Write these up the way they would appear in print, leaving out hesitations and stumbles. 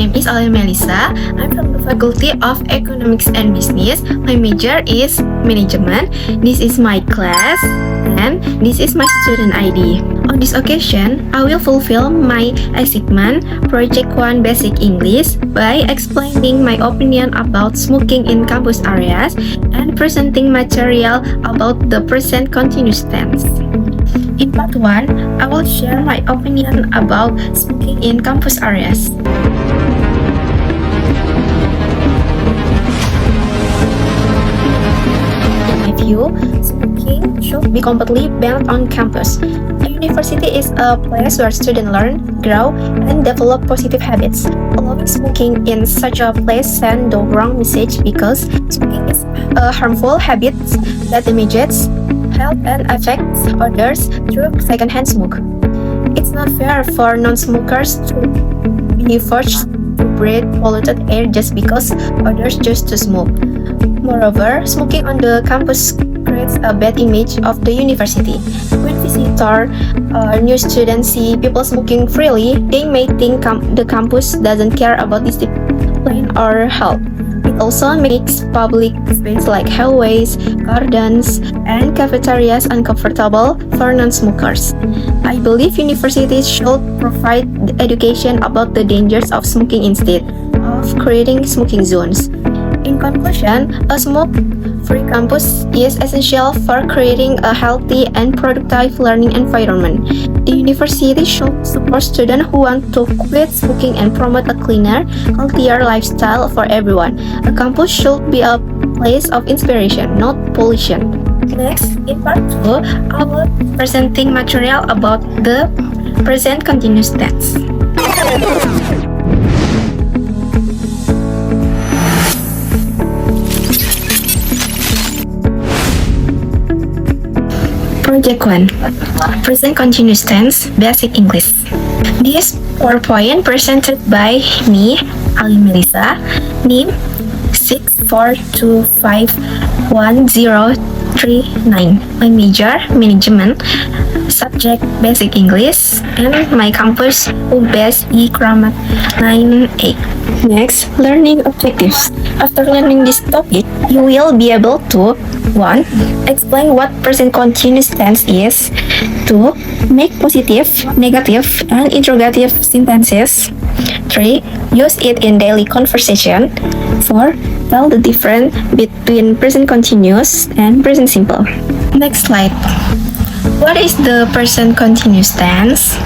name is Alia Melissa. I'm from the Faculty of Economics and Business. My major is Management. This is my class, and this is my student ID. On this occasion, I will fulfill my assignment, Project 1 Basic English, by explaining my opinion about smoking in campus areas and presenting material about the present continuous tense. In part 1, I will share my opinion about smoking in campus areas. In my view, smoking should be completely banned on campus. A university is a place where students learn, grow, and develop positive habits. Allowing smoking in such a place sends the wrong message because smoking is a harmful habit that damages health and affects others through secondhand smoke. It's not fair for non-smokers to be forced to breathe polluted air just because others choose to smoke. Moreover, smoking on the campus creates a bad image of the university. When visitors or new students see people smoking freely, they may think the campus doesn't care about discipline or health. It also makes public spaces like hallways, gardens, and cafeterias uncomfortable for non-smokers. I believe universities should provide education about the dangers of smoking instead of creating smoking zones. In conclusion, a smoke-free campus is essential for creating a healthy and productive learning environment. The university should support students who want to quit smoking and promote a cleaner, healthier lifestyle for everyone. A campus should be a place of inspiration, not pollution. Next, in part 2, I will be presenting material about the present continuous tense. Project 1 Present Continuous Tense Basic English. This PowerPoint presented by me, Ali Melissa, NIM 642511039. My major, Management, subject Basic English, and my campus UBS Kramat 98. Next, learning objectives. After learning this topic, you will be able to 1. Explain what present continuous tense is. 2. Make positive, negative, and interrogative sentences. 3. Use it in daily conversation. 4. Tell the difference between present continuous and present simple. Next slide. What is the present continuous tense?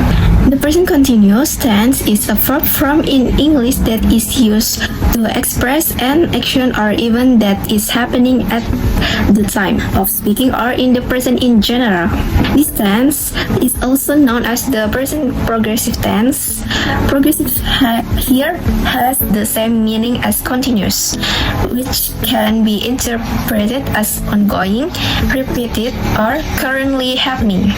The present continuous tense is a verb form in English that is used to express an action or event that is happening at the time of speaking or in the present in general. This tense is also known as the present progressive tense. Progressive here has the same meaning as continuous, which can be interpreted as ongoing, repeated, or currently happening.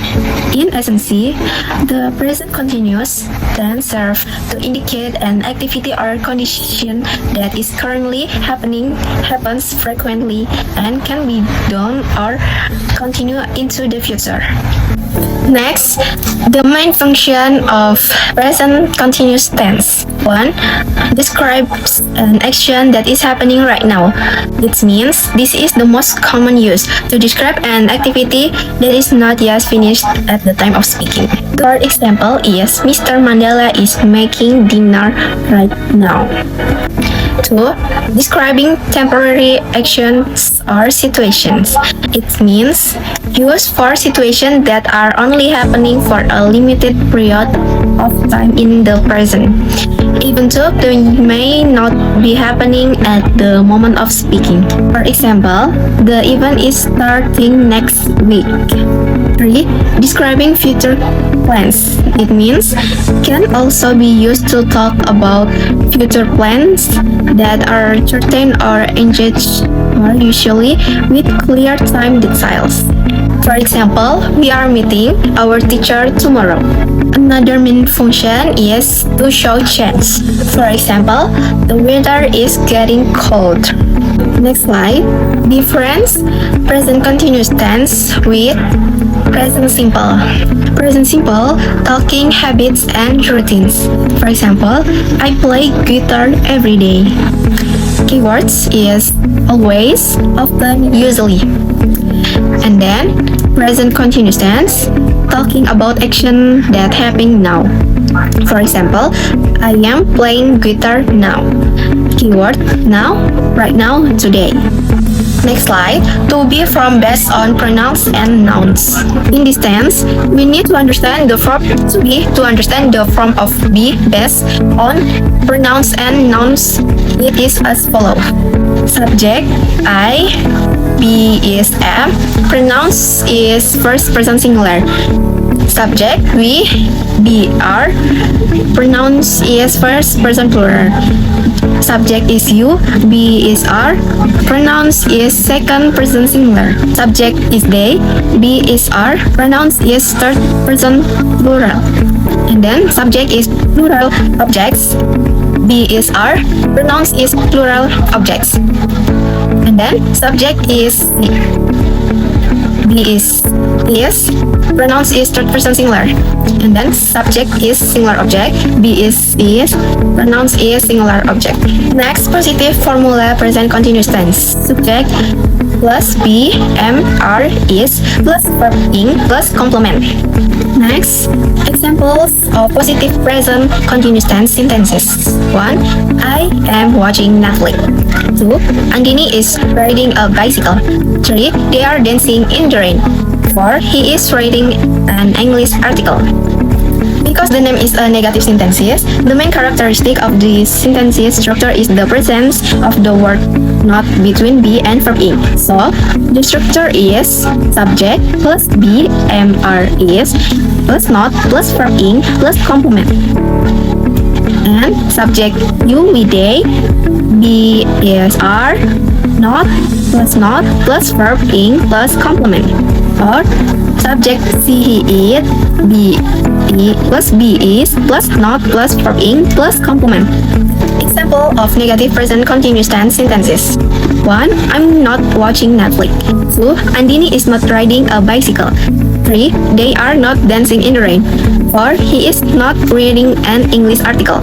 In essence, the present continuous tense serves to indicate an activity or condition that is currently happening, happens frequently, and can be done or continue into the future. Next, the main function of present continuous tense. 1. Describes an action that is happening right now. It means this is the most common use to describe an activity that is not yet finished at the time of speaking. Third example is Mr. Mandela is making dinner right now. 2. Describing temporary actions or situations. It means used for situations that are only happening for a limited period of time in the present, even though they may not be happening at the moment of speaking. For example, the event is starting next week. 3. Describing future plans. It means can also be used to talk about future plans that are certain or engaged more usually with clear time details. For example, we are meeting our teacher tomorrow. Another main function is to show change. For example, the weather is getting cold. Next slide. Difference present continuous tense with Present simple. Present simple, talking habits and routines. For example, I play guitar every day. Keywords is always, often, usually. And then, present continuous tense, talking about action that happening now. For example, I am playing guitar now. Keyword now, right now, today. Next slide, to be from based on pronouns and nouns. In this tense, we need to understand the verb to be to understand the form of be based on pronouns and nouns. It is as follows. Subject, I, be is am, pronouns is first person singular. Subject, we, be, are, pronouns is first person plural. Subject is you, be is are, pronouns is second person singular. Subject is they, be is are, pronouns is third person plural. And then subject is plural objects, be is are, pronouns is plural objects. And then subject is be is, pronouns is third person singular. And then subject is singular object, be is, pronouns is singular object. Next, positive formula present continuous tense. Subject plus be, am, are, is, plus verb ing, plus complement. Next, examples of positive present continuous tense sentences. 1. I am watching Netflix. 2. Andini is riding a bicycle. 3. They are dancing in the rain. 4. He is writing an English article. Because the name is a negative sentences, the main characteristic of the sentences structure is the presence of the word not between be and verb ing. So, the structure is subject plus be, am, are, is, plus not, plus verb ing, plus complement. And subject you, we, they, be, is, are, not, plus verb ing, plus complement. Or subject she, he, it, be, plus be is, plus not, plus verb ing, plus complement. Example of negative present continuous tense sentences. 1. I'm not watching Netflix. 2. Andini is not riding a bicycle. 3. They are not dancing in the rain. 4. He is not reading an English article.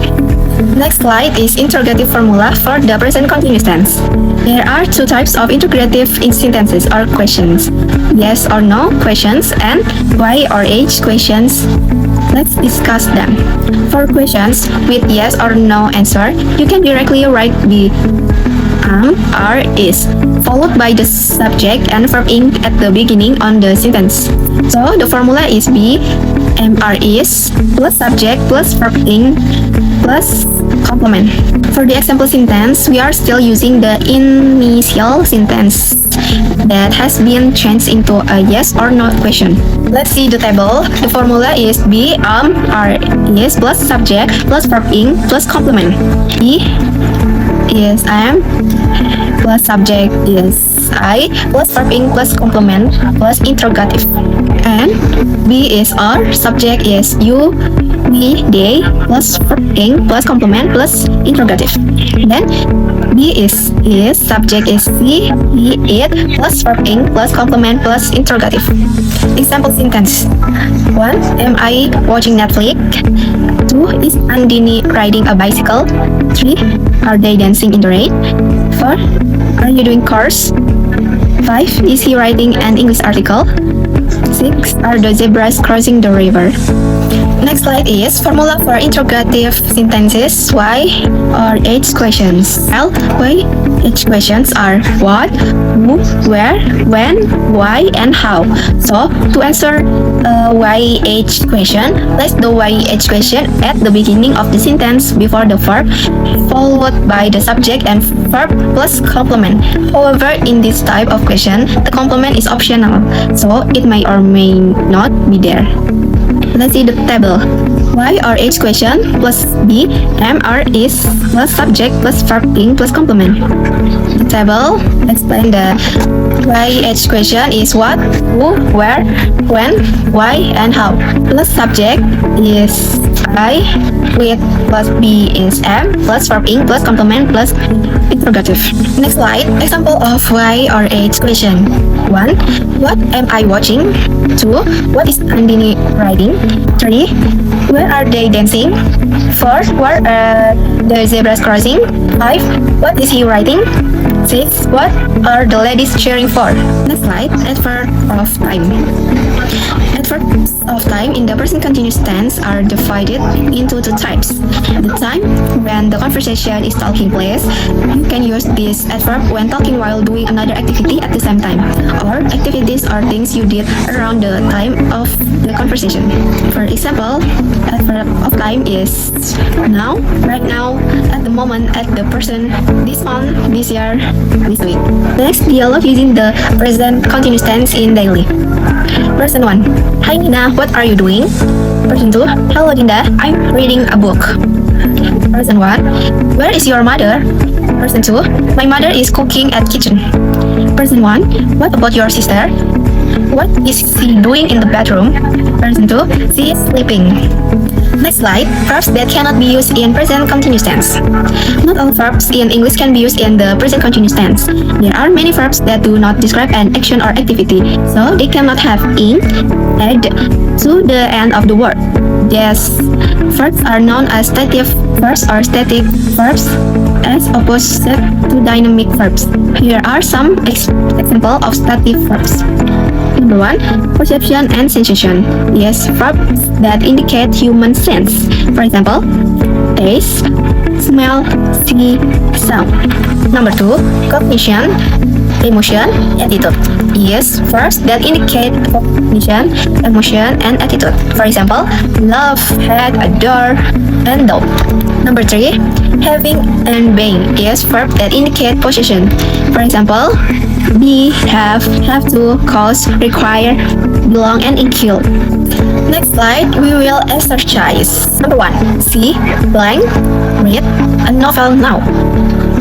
Next slide is interrogative formula for the present continuous tense. There are two types of interrogative sentences or questions. Yes or no questions and why or age questions. Let's discuss them. For questions with yes or no answer, you can directly write the am, are, is, followed by the subject and verb ing at the beginning on the sentence. So the formula is be, am, are, is, plus subject, plus verb ing, plus complement. For the example sentence, we are still using the initial sentence that has been changed into a yes or no question. Let's see the table. The formula is be, am, are, is, plus subject, plus verb ing, plus complement. Be is am, plus subject is I, plus verb ing, plus complement, plus interrogative. And be is are, subject is you, we, they, plus verb ing, plus complement, plus interrogative. Then be is, subject is he, it, plus verb ing, plus complement, plus interrogative. Example sentence. 1. Am I watching Netflix? 2. Is Andini riding a bicycle? 3. Are they dancing in the rain? 4. Are you doing chores? 5. Is he writing an English article? 6. Are the zebras crossing the river? Next slide is formula for interrogative sentences, why or age questions. Well, why age questions are what, who, where, when, why, and how. So, to answer why age question, place the why age question at the beginning of the sentence before the verb, followed by the subject and verb plus complement. However, in this type of question, the complement is optional, so it may or may not be there. Let's see the table. 1. Y or H question plus B, am or is plus subject plus verb being plus complement. The table explain the YH question is what, who, where, when, why, and how. Plus subject is I, with plus B is am, plus verb ing plus complement plus interrogative. Next slide. Example of Y or H question. 1. What am I watching? 2. What is Andini riding? 3. Where are they dancing? 4. Where are the zebras crossing? 5. What is he writing? 6. What are the ladies cheering for? Next slide. Adverb of time. Adverbs of time in the present continuous tense are divided into two types. The time when the conversation is taking place, you can use this adverb when talking while doing another activity at the same time, or activities or things you did around the time of the conversation. For example, adverb of time is now, right now, at the moment, at the person, this month, this year, this week. Next, dialogue using the present continuous tense in daily. Person 1. Hi Nina, what are you doing? Person 2. Hello Dinda, I'm reading a book. Person 1. Where is your mother? Person 2. My mother is cooking at kitchen. Person 1. What about your sister? What is she doing in the bedroom? Person 2. She is sleeping. Next slide. Verbs that cannot be used in present continuous tense. Not all verbs in English can be used in the present continuous tense. There are many verbs that do not describe an action or activity, so they cannot have ing added to the end of the word. These verbs are known as stative verbs or static verbs as opposed to dynamic verbs. Here are some examples of stative verbs. Number 1. Perception and sensation. Yes, verbs that indicate human sense. For example, taste, smell, see, sound. Number 2. Cognition, emotion, attitude. Yes, verbs that indicate cognition, emotion, and attitude. For example, love, hate, adore, and doubt. Number 3. Having and being. Yes, verbs that indicate possession. For example, be, have to, cause, require, belong, and include. Next slide, we will exercise. Number 1. See, blank, read a novel now.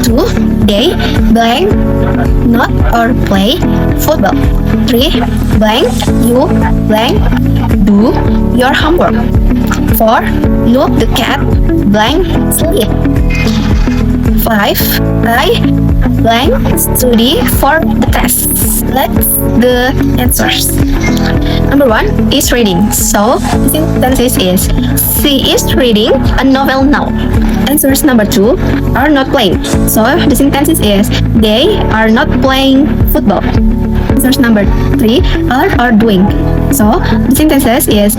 2. They, blank, not or play football. 3. Blank, you, blank, do your homework. 4. Look the cat, blank, sleep. 5. I, blank, study for the test. Let's the answers. Number 1 is reading. So the sentence is she is reading a novel now. Answers number 2 are not playing. So the sentence is they are not playing football. Answers number 3 are doing. So the sentence is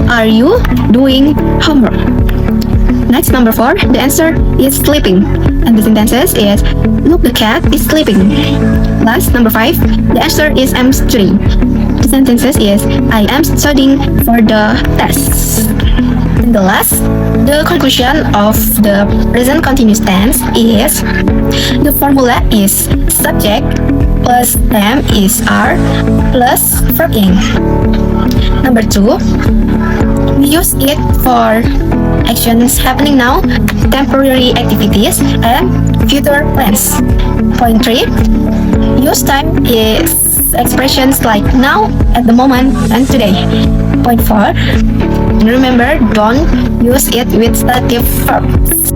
are you doing homework? Next, number 4, the answer is sleeping. And the sentence is look, the cat is sleeping. Last, number 5, the answer is I'm studying. The sentence is I am studying for the test. And the last, the conclusion of the present continuous tense is the formula is subject plus am is are plus verb ing. Number 2, we use it for actions happening now, temporary activities, and future plans. Point 3, use time is expressions like now, at the moment, and today. Point 4, remember, don't use it with stative verbs.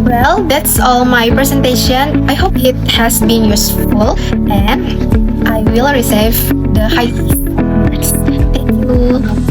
Well, that's all my presentation. I hope it has been useful and I will receive the high marks. Thank you.